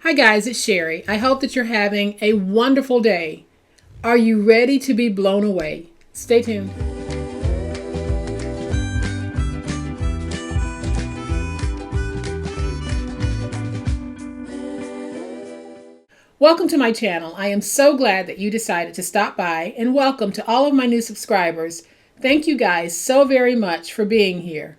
Hi guys, it's Sherry. I hope that you're having a wonderful day. Are you ready to be blown away? Stay tuned. Welcome to my channel. I am so glad that you decided to stop by, and welcome to all of my new subscribers. Thank you guys so very much for being here.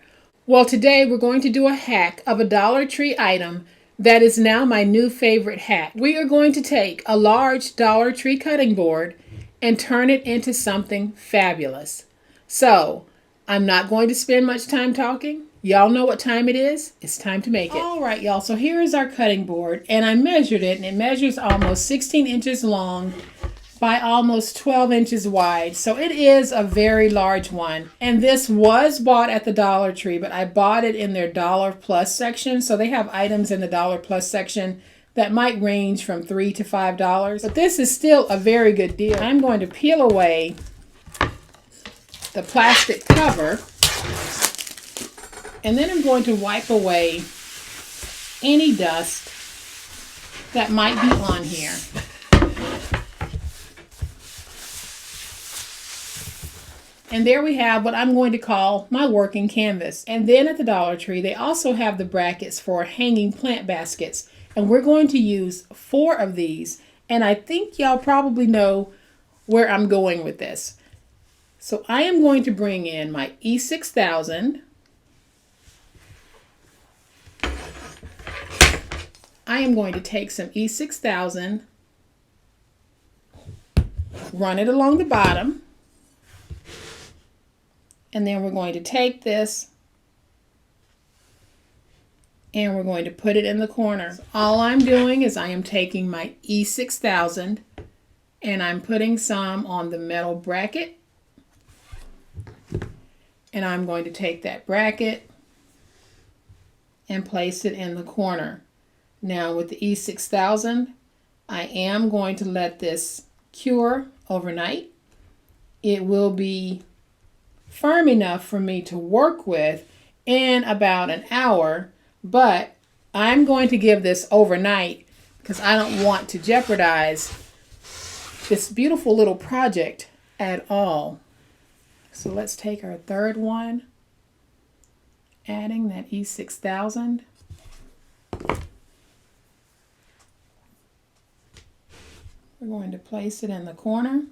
Well, today we're going to do a hack of a Dollar Tree item that is now my new favorite hack. We are going to take a large Dollar Tree cutting board and turn it into something fabulous. So, I'm not going to spend much time talking. Y'all know what time it is. It's time to make it. All right, y'all. So here is our cutting board, and I measured it, and it measures almost 16 inches long by almost 12 inches wide. So it is a very large one. And this was bought at the Dollar Tree, but I bought it in their Dollar Plus section. So they have items in the Dollar Plus section that might range from $3 to $5. But this is still a very good deal. I'm going to peel away the plastic cover, and then I'm going to wipe away any dust that might be on here. And there we have what I'm going to call my working canvas. And then at the Dollar Tree, they also have the brackets for hanging plant baskets. And we're going to use 4 of these. And I think y'all probably know where I'm going with this. So I am going to bring in my E6000. I am going to take some E6000, run it along the bottom. And then we're going to take this and we're going to put it in the corner. So all I'm doing is I am taking my E6000 and I'm putting some on the metal bracket. And I'm going to take that bracket and place it in the corner. Now with the E6000, I am going to let this cure overnight. It will be firm enough for me to work with in about an hour, but I'm going to give this overnight because I don't want to jeopardize this beautiful little project at all. So let's take our third one, adding that E6000. We're going to place it in the corner.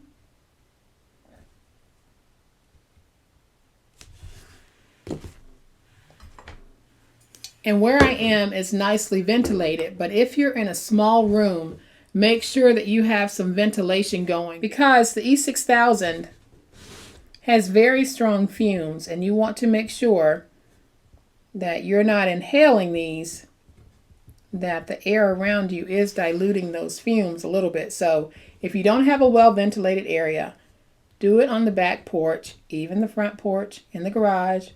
And where I am is nicely ventilated, but if you're in a small room, make sure that you have some ventilation going because the E6000 has very strong fumes and you want to make sure that you're not inhaling these, that the air around you is diluting those fumes a little bit. So if you don't have a well ventilated area, do it on the back porch, even the front porch, in the garage,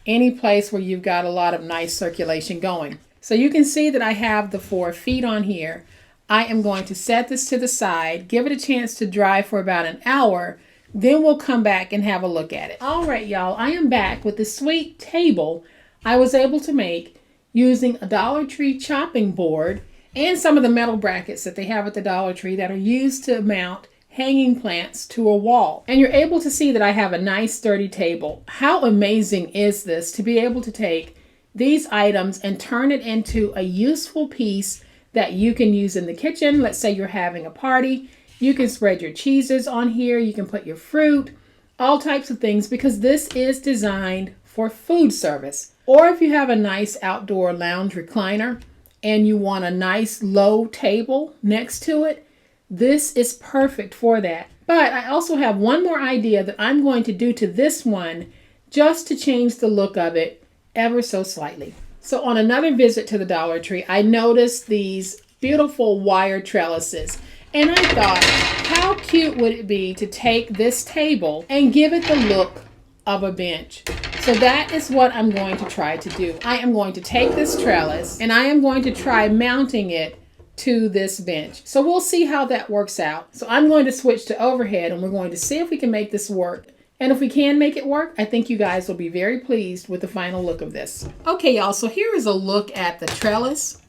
any place where you've got a lot of nice circulation going. So you can see that I have the 4 feet on here. I am going to set this to the side, give it a chance to dry for about an hour, then we'll come back and have a look at it. All right, y'all, I am back with the sweet table I was able to make using a Dollar Tree chopping board and some of the metal brackets that they have at the Dollar Tree that are used to mount hanging plants to a wall. And you're able to see that I have a nice sturdy table. How amazing is this to be able to take these items and turn it into a useful piece that you can use in the kitchen. Let's say you're having a party. You can spread your cheeses on here. You can put your fruit, all types of things, because this is designed for food service. Or if you have a nice outdoor lounge recliner and you want a nice low table next to it, this is perfect for that. But I also have one more idea that I'm going to do to this one just to change the look of it ever so slightly. So on another visit to the Dollar Tree, I noticed these beautiful wire trellises. And I thought, how cute would it be to take this table and give it the look of a bench? So that is what I'm going to try to do. I am going to take this trellis and I am going to try mounting it to this bench. So we'll see how that works out. So I'm going to switch to overhead and we're going to see if we can make this work. And if we can make it work, I think you guys will be very pleased with the final look of this. Okay, y'all, so here is a look at the trellis.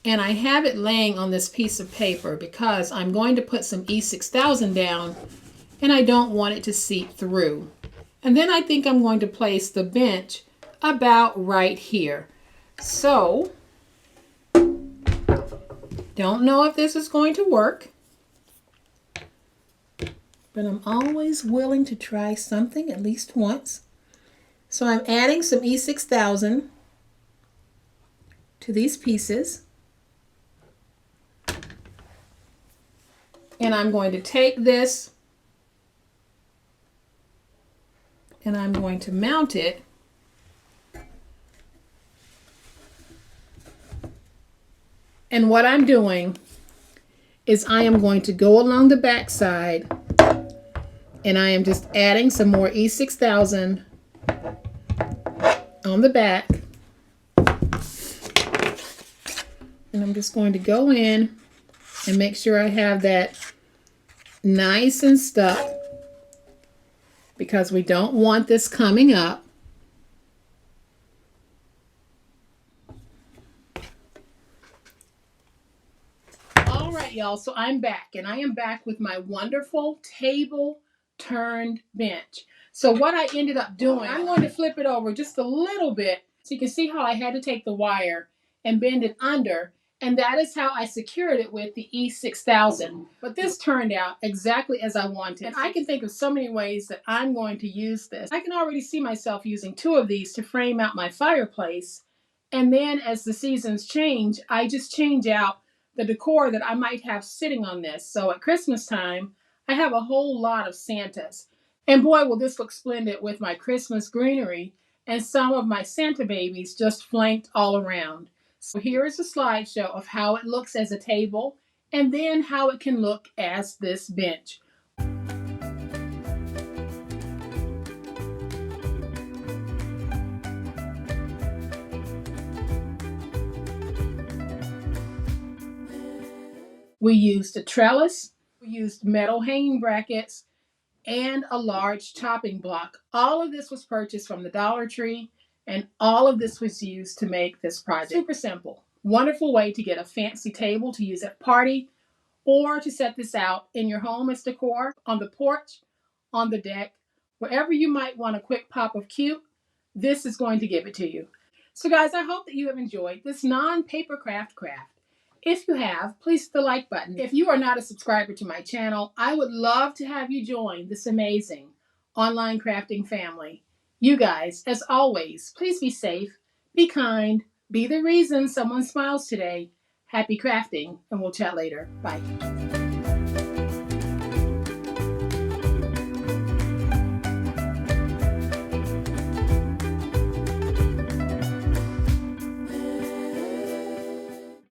And I have it laying on this piece of paper because I'm going to put some E6000 down and I don't want it to seep through. And then I think I'm going to place the bench about right here. So, don't know if this is going to work, but I'm always willing to try something at least once. So I'm adding some E6000 to these pieces. And I'm going to take this and I'm going to mount it and what I'm doing is I am going to go along the back side and I am just adding some more E6000 on the back. And I'm just going to go in and make sure I have that nice and stuck because we don't want this coming up. All right, y'all, so I'm back and I am back with my wonderful table turned bench. So what I ended up doing, I'm going to flip it over just a little bit so you can see how I had to take the wire and bend it under. And that is how I secured it with the E6000. But this turned out exactly as I wanted. And I can think of so many ways that I'm going to use this. I can already see myself using 2 of these to frame out my fireplace. And then as the seasons change, I just change out the decor that I might have sitting on this. So at Christmas time, I have a whole lot of Santas. And boy, will this look splendid with my Christmas greenery and some of my Santa babies just flanked all around. So here is a slideshow of how it looks as a table and then how it can look as this bench. We used a trellis, we used metal hanging brackets, and a large chopping block. All of this was purchased from the Dollar Tree, and all of this was used to make this project. Super simple. Wonderful way to get a fancy table to use at a party, or to set this out in your home as decor, on the porch, on the deck, wherever you might want a quick pop of cute, this is going to give it to you. So guys, I hope that you have enjoyed this non-paper craft. If you have, please hit the like button. If you are not a subscriber to my channel, I would love to have you join this amazing online crafting family. You guys, as always, please be safe, be kind, be the reason someone smiles today. Happy crafting, and we'll chat later. Bye.